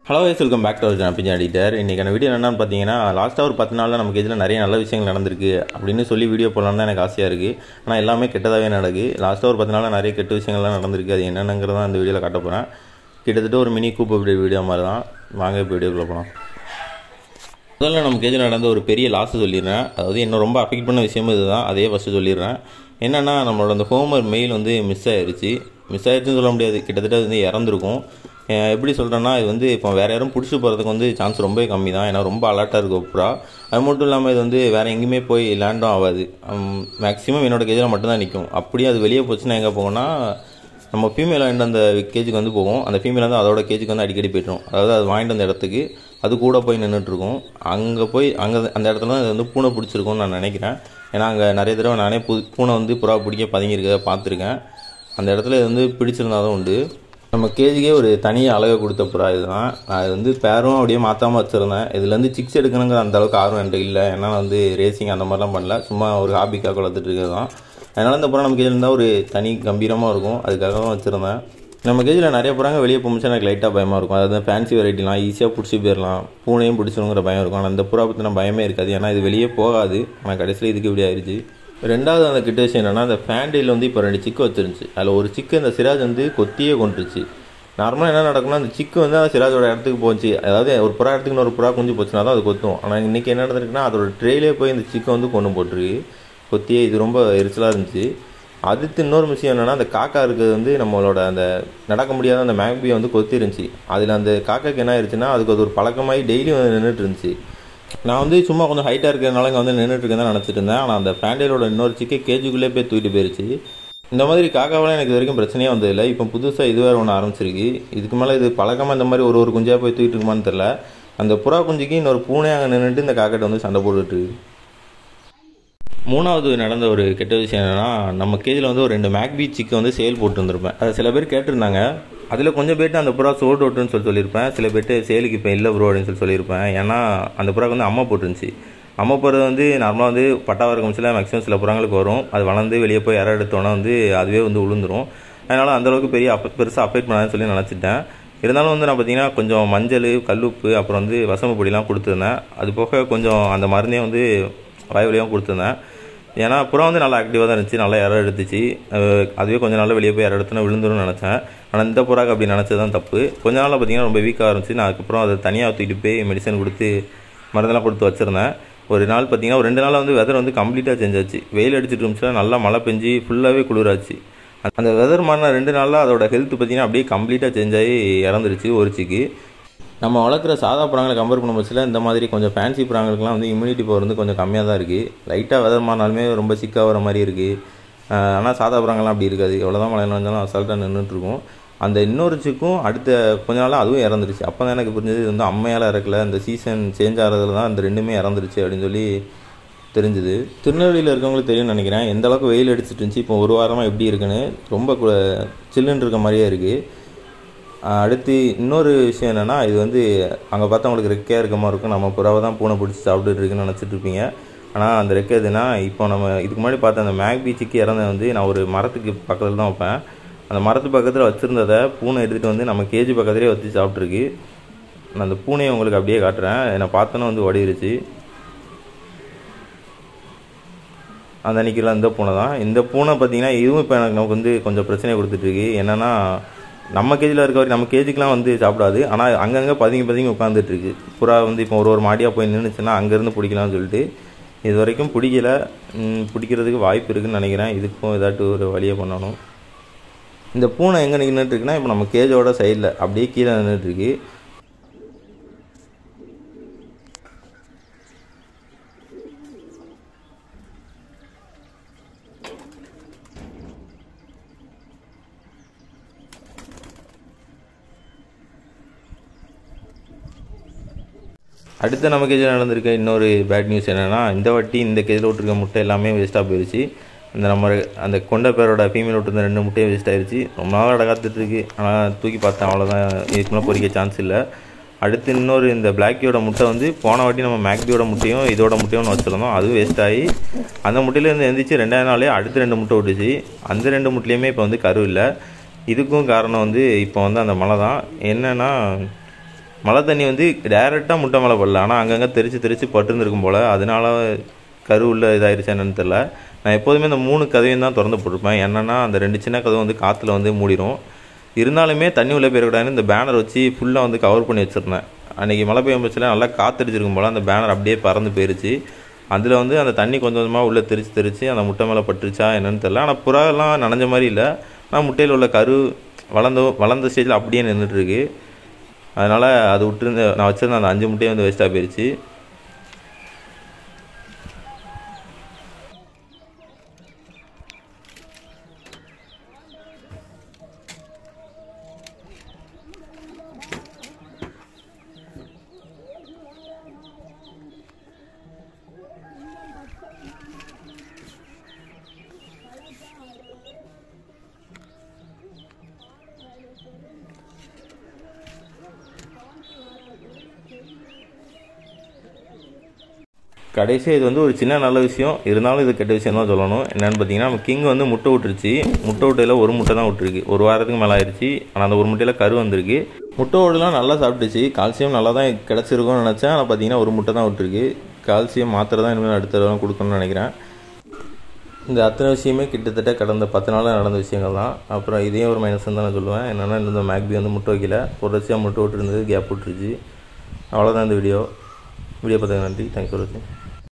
Hello guys, welcome back to our channel PG editor. இன்றைக்கான video என்னென்னு பார்த்தீங்கன்னா, லாஸ்ட்டாக ஒரு 10 நாளில் நமக்கு இதில் நிறைய நல்ல விஷயங்கள் நடந்திருக்கு அப்படின்னு சொல்லி வீடியோ போடலான்னு தான் எனக்கு ஆசையாக இருக்குது. ஆனால் எல்லாமே கெட்டதாகவே நடக்குது. லாஸ்ட்டாக ஒரு 10 நாளில் நிறைய கெட்ட விஷயங்கள்லாம் நடந்திருக்கு. அது என்னென்னங்கிறதான் இந்த வீடியோவில் காட்ட போகிறேன். கிட்டத்தட்ட ஒரு மினி கூப் அப்டேட் வீடியோ மாதிரி தான். வாங்க இப்போ வீடியோக்குள்ளே போகலாம். முதல்ல நம்ம கேஜில் நடந்த ஒரு பெரிய லாஸ் சொல்லிடுறேன். அதாவது என்ன ரொம்ப அஃபெக்ட் பண்ண விஷயமும் இதுதான். அதே ஃபஸ்ட்டு சொல்லிடுறேன். என்னென்னா, நம்மளோட அந்த ஹோம்ஒர்க் மெயில் வந்து மிஸ் ஆயிடுச்சுன்னு சொல்ல முடியாது. கிட்டத்தட்ட அது இறந்துருக்கும். எப்படி சொல்கிறேன்னா, இது வந்து இப்போ வேறு யாரும் பிடிச்சி போகிறதுக்கு வந்து சான்ஸ் ரொம்ப கம்மி தான். ஏன்னா ரொம்ப அலர்ட்டாக இருக்குது ஒப்புரா. அது மட்டும் இல்லாமல் இது வந்து வேறு எங்கேயுமே போய் லேண்டும் ஆகாது. மேக்ஸிமம் என்னோடய கேஜில் மட்டும்தான் நிற்கும். அப்படியே அது வெளியே போச்சுன்னா எங்கே போகும்னா, நம்ம ஃபீமேல் வாங்கிட்டு அந்த கேஜுக்கு வந்து போகும். அந்த ஃபீமேல் வந்து அதோட கேஜுக்கு வந்து அடிக்கடி போய்ட்டும். அதாவது அது வாங்கிட்டு அந்த இடத்துக்கு அது கூட போய் நின்றுட்டுருக்கும். அங்கே அந்த இடத்துல தான் இது வந்து பூனை பிடிச்சிருக்கும்னு நான் நினைக்கிறேன். ஏன்னா அங்கே நிறைய தடவை நானே பூனை வந்து புறா பிடிக்க பதுங்கியிருக்க பார்த்துருக்கேன். அந்த இடத்துல இது வந்து பிடிச்சிருந்தாலும் உண்டு. நம்ம கேஜிக்கே ஒரு தனியாக அழகை கொடுத்த புறா இதுதான். நான் இது வந்து பேரும் அப்படியே மாற்றாமல் வச்சுருந்தேன். இதுலேருந்து சிக்ஸ் எடுக்கணுங்கிற அந்த அளவுக்கு ஆர்வம் என்கிட்ட இல்லை. ஏன்னா நான் வந்து ரேசிங் அந்த மாதிரிலாம் பண்ணல. சும்மா ஒரு ஹாபிக்காக வளர்த்துட்டு இருக்கிறது தான். அதனால் இந்த புறா நம்ம கேஜில் இருந்தால் ஒரு தனி கம்பீரமாக இருக்கும். அதுக்காக தான் வச்சுருந்தேன். நம்ம கேஜில் நிறைய புறாங்க வெளியே போகும்போது எனக்கு லைட்டாக பயமாக இருக்கும். அதாவது ஃபேன்சி வெரைட்டிலாம் ஈஸியாக பிடிச்சி போயிடலாம், பூனையும் பிடிச்சிருங்கிற பயம் இருக்கும். ஆனால் இந்த புறா பற்றின பயமே இருக்காது. ஏன்னா இது வெளியே போகாது. ஆனால் கடைசியில் இதுக்கு இப்படி ஆயிடுச்சு. ரெண்டாவது அந்த கிட்ட விஷயம் என்னென்னா, அந்த ஃபேண்டில் வந்து இப்போ 2 சிக்கு வச்சிருந்துச்சு. அதில் ஒரு சிக்கு இந்த சிராஜ் வந்து கொத்தியே கொண்டுருச்சு. நார்மலாக என்ன நடக்கும்னா, அந்த சிக்கு வந்து அந்த சிராஜோட இடத்துக்கு போச்சு. அதாவது ஒரு புறா இடத்துக்கு இன்னொரு புறா குஞ்சு போச்சுன்னா தான் அது கொத்தும். ஆனால் இன்றைக்கி என்ன நடந்திருக்குன்னா, அதோட ட்ரெயிலே போய் இந்த சிக்கை வந்து கொண்டு போட்டுருக்கு கொத்தியே. இது ரொம்ப எரிச்சலாக இருந்துச்சு. அடுத்து இன்னொரு விஷயம் என்னென்னா, அந்த காக்கா இருக்கிறது வந்து நம்மளோட அந்த நடக்க முடியாத அந்த மேக்பியை வந்து கொத்தி இருந்துச்சு. அதில் அந்த காக்காக்கு என்ன ஆயிடுச்சுன்னா, அதுக்கு அது ஒரு பழக்கமாகி டெய்லி வந்து நின்றுட்டு இருந்துச்சு. நான் வந்து சும்மா கொஞ்சம் ஹைட்டாக இருக்கிறதுனால இங்கே வந்து நின்றுட்டு இருக்கேன் தான் நினச்சிட்டு இருந்தேன். ஆனால் அந்த ஃபேண்டிலோட இன்னொரு சிக்கை கேஜுக்குள்ளே போய் தூக்கிட்டு போயிடுச்சு. இந்த மாதிரி காக்காவெல்லாம் எனக்கு இது வரைக்கும் பிரச்சனையே வந்ததில்லை. இப்போ புதுசாக இது வேறு ஒன்று ஆரம்பிச்சிருக்கு. இதுக்கு மேலே இது பழக்கமாக இந்த மாதிரி ஒரு குஞ்சாக போய் தூக்கிட்டு இருக்குமான்னு தெரில. அந்த புறா குஞ்சுக்கு இன்னொரு பூனை அங்கே நின்றுட்டு இந்த காக்காட்ட வந்து சண்டை போட்டுட்டு. மூணாவது நடந்த ஒரு கெட்ட விஷயம் என்னென்னா, நம்ம கேஜில் வந்து ஒரு 2 மேக்பி சிக்கை வந்து சேல் போட்டு வந்திருப்பேன். அது சில பேர் கேட்டிருந்தாங்க. அதில் கொஞ்சம் பேர்ட்டு அந்த புறா சோல்ட் அவுட்டுன்னு சொல்லியிருப்பேன். சில பேர்ட்டு சேலுக்கு இப்போ இல்லை ப்ரோ அப்படின்னு சொல்லியிருப்பேன். ஏன்னா அந்த புறாக்கு வந்து அம்மா போட்டுருந்துச்சு. அம்மா போடுறது வந்து நார்மலாக வந்து பட்டாவாக இருக்கும். மேக்ஸிமம் சில புறாங்களுக்கு வரும். அது வளர்ந்து வெளியே போய் இற எடுத்தோன்னா வந்து அதுவே வந்து விழுந்துடும். அதனால் அந்தளவுக்கு பெருசாக அஃபெக்ட் பண்ணாதுன்னு சொல்லி நினச்சிட்டேன். இருந்தாலும் வந்து நான் பார்த்தீங்கன்னா கொஞ்சம் மஞ்சள், கல்லுப்பு, அப்புறம் வந்து வசம்பு பொடிலாம் கொடுத்துருந்தேன். அது போக கொஞ்சம் அந்த மருந்தையும் வந்து வாய் வழியாகவும் கொடுத்துருந்தேன். ஏன்னா புறா வந்து நல்லா ஆக்டிவாக தான் இருந்துச்சு. நல்லா இற எடுத்துச்சு. அதுவே கொஞ்சம் நாளில் வெளியே போய் இற எடுத்துனா விழுந்துரும்னு நினச்சேன். ஆனால் இந்த புறாக்கு அப்படி நினச்சது தான் தப்பு. கொஞ்ச நாளில் பார்த்தீங்கன்னா ரொம்ப வீக்காக இருந்துச்சு. நான் அதுக்கப்புறம் அதை தனியாக தூக்கிட்டு போய் மெடிசன் கொடுத்து மருந்தெல்லாம் கொடுத்து வச்சுருந்தேன். ஒரு நாள் பார்த்தீங்கன்னா ஒரு 2 நாளில் வந்து வெதர் வந்து கம்ப்ளீட்டாக சேஞ்ச் ஆச்சு. வெயில் அடிச்சுட்டு இருந்துச்சுன்னா நல்லா மழை பெஞ்சு ஃபுல்லாகவே குளிராச்சு. அந்த வெதர் மாறின 2 நாளில் அதோட ஹெல்த் பார்த்தீங்கன்னா அப்படியே கம்ப்ளீட்டாக சேஞ்ச் ஆகி இறந்துருச்சு ஒரு சிக்கு. நம்ம வளர்க்குற சாதா புறாங்களை கம்பேர் பண்ண பட்சத்தில் இந்த மாதிரி கொஞ்சம் ஃபேன்சி புறாங்களுக்குலாம் வந்து இம்யூனிட்டி பவர் வந்து கொஞ்சம் கம்மியாக தான் இருக்குது. லைட்டாக வெதர் மாறினாலுமே ரொம்ப சிக்காக வர மாதிரி இருக்குது. ஆனால் சாதா புறாங்கள்லாம் அப்படி இருக்காது. எவ்வளோ தான் மழை வந்தாலும் அசால்ட்டாக நின்றுட்டுருக்கும். அந்த இன்னொரு சிக்கும் அடுத்த கொஞ்ச நாள் அதுவும் இறந்துருச்சு. அப்போ தான் எனக்கு புரிஞ்சது இது வந்து அம்மையால் இறக்கல, இந்த சீசன் சேஞ்ச் ஆகிறதுல தான் இந்த 2மே இறந்துருச்சு அப்படின்னு சொல்லி தெரிஞ்சுது. திருநெல்வேலியில் இருக்கவங்களுக்கு தெரியும்னு நினைக்கிறேன் எந்த அளவுக்கு வெயில் அடிச்சுட்டு இருந்துச்சு. இப்போ ஒரு வாரமாக எப்படி இருக்குன்னு ரொம்ப சில்லுன்னு இருக்க மாதிரியே இருக்குது. அடுத்து இன்னொரு விஷயம் என்னென்னா, இது வந்து அங்கே பார்த்தா அவங்களுக்கு ரெக்கையாக இருக்க மாதிரி இருக்கும். நம்ம புறாவை தான் பூனை பிடிச்சி சாப்பிட்டுட்டு இருக்குன்னு நினச்சிட்டு இருப்பீங்க. ஆனால் அந்த ரெக்கை எதுனா, இப்போ நம்ம இதுக்கு முன்னாடி பார்த்த அந்த மேக்பி சிக்கி இறந்த வந்து நான் ஒரு மரத்துக்கு பக்கத்தில் தான் வைப்பேன். அந்த மரத்து பக்கத்தில் வச்சுருந்ததை பூனை எடுத்துகிட்டு வந்து நம்ம கேஜி பக்கத்துலேயே வச்சு சாப்பிட்ருக்கு. நான் அந்த பூனையை உங்களுக்கு அப்படியே காட்டுறேன். என்னை பார்த்தோன்னா வந்து ஓடிடுச்சு. அந்த அன்றைக்கிலாம் இந்த பூனை தான். இந்த பூனை பார்த்திங்கன்னா இதுவும் இப்போ நமக்கு வந்து கொஞ்சம் பிரச்சனை கொடுத்துட்ருக்கு. என்னென்னா, நம்ம கேஜில் இருக்க வரைக்கும் நம்ம கேஜிக்கெலாம் வந்து சாப்பிடாது. ஆனால் அங்கங்கே பதுங்கி உட்காந்துட்ருக்கு. புறா வந்து இப்போ ஒரு மாடியாக போய் நின்றுச்சுன்னா அங்கேருந்து பிடிக்கலாம்னு சொல்லிட்டு இது வரைக்கும் பிடிக்கல. பிடிக்கிறதுக்கு வாய்ப்பு இருக்குதுன்னு நினைக்கிறேன். இதுக்கும் ஏதாட்டு ஒரு வழியை பண்ணணும். இந்த பூனை எங்கே நின்றுட்டுருக்குன்னா, இப்போ நம்ம கேஜோட சைடில் அப்படியே கீழே நின்றுட்டுருக்கு. அடுத்து நம்ம கேஜில் நடந்திருக்க இன்னொரு பேட் நியூஸ் என்னென்னா, இந்த வாட்டி இந்த கேஜில் விட்டுருக்க முட்டை எல்லாமே வேஸ்ட்டாக போயிடுச்சு. அந்த கொண்ட பேரோட ஃபீமேல் விட்டுருந்த 2 முட்டையும் வேஸ்ட் ஆயிடுச்சு. ரொம்ப நாள் அடகாத்துட்ருக்கு. ஆனால் தூக்கி பார்த்தேன், அவ்வளோதான். இதுக்கு மேலே பொறிக்க சான்ஸ் இல்லை. அடுத்து இன்னொரு இந்த பிளாக்கியோட முட்டை வந்து போன வாட்டி நம்ம மேக்பியோட முட்டையும் இதோட முட்டையும் வச்சுருந்தோம். அதுவும் வேஸ்ட் ஆகி அந்த முட்டையிலேருந்து எழுந்திரிச்சு 2ஆவது நாளே அடுத்து 2 முட்டை விட்டுச்சு. அந்த 2 முட்டையுமே இப்போ வந்து கரு இல்லை. இதுக்கும் காரணம் வந்து இப்போ வந்து அந்த மழை தான். என்னென்னா, மழை தண்ணி வந்து டேரெக்டாக முட்டை மேலே படல, ஆனால் அங்கங்கே தெரிச்சு பட்டுருந்துருக்கும் போல். அதனால கரு உள்ள இதாகிடுச்சா என்னன்னு தெரில. நான் எப்போதுமே இந்த 3 கதவையும் தான் திறந்து போட்டிருப்பேன். என்னென்னா அந்த 2 சின்ன கதவு வந்து காற்றுல வந்து மூடிடும். இருந்தாலுமே தண்ணி உள்ளே போயிடக்கூடாதுன்னு இந்த பேனர் வச்சு ஃபுல்லாக வந்து கவர் பண்ணி வச்சுருந்தேன். அன்றைக்கி மழை பெய்யும் பட்சத்தில் நல்லா காற்றடிச்சிருக்கும் போல் அந்த பேனர் அப்படியே பறந்து போயிருச்சு. அதில் வந்து அந்த தண்ணி கொஞ்சம் கொஞ்சமாக உள்ளே தெரிச்சு அந்த முட்டை மேலே பட்டுருச்சா என்னன்னு தெரில. ஆனால் புறாலாம் நனைஞ்ச மாதிரி இல்லை. ஆனால் முட்டையில் உள்ள கரு வளர்ந்த ஸ்டேஜில் அப்படியே நின்றுட்டுருக்கு. அதனால் அது விட்டுருந்து நான் வச்சுருந்த அந்த 5 முட்டையை வந்து வேஸ்ட்டாக போயிடுச்சு. கடைசியாக இது வந்து ஒரு சின்ன நல்ல விஷயம், இருந்தாலும் இது கெட்ட விஷயம் தான் சொல்லணும். என்னென்னு பார்த்தீங்கன்னா, நம்ம கிங் வந்து முட்டை விட்டுருச்சு. முட்டை விட்டையில் ஒரு முட்டை தான் விட்டுருக்கு. ஒரு வாரத்துக்கு மேலே ஆயிடுச்சு. ஆனால் அந்த ஒரு முட்டையில் கரு வந்திருக்கு. முட்டை ஓடுலாம் நல்லா சாப்பிட்டுச்சு. கால்சியம் நல்லா தான் கிடச்சிருக்கும்னு நினச்சேன். ஆனால் பார்த்தீங்கன்னா ஒரு முட்டை தான் விட்டுருக்கு. கால்சியம் மாத்திரை தான் இனிமேல் அடுத்த தடவை கொடுக்கணும்னு நினைக்கிறேன். இந்த அத்தனை விஷயமே கிட்டத்தட்ட கடந்த 10 நாளில் நடந்த விஷயங்கள் தான். அப்புறம் இதையும் ஒரு மைனஸ் தான் நான் சொல்லுவேன். என்னென்னா இந்த மேக்பி வந்து முட்டை வைக்கல, தொடர்ச்சியாக முட்டை விட்டுருந்தது, கேப் விட்டுருச்சு. அவ்வளோதான் இந்த வீடியோ பார்த்ததுக்கு நன்றி. தேங்க்ஸ் ஃபார் வாட்சிங்.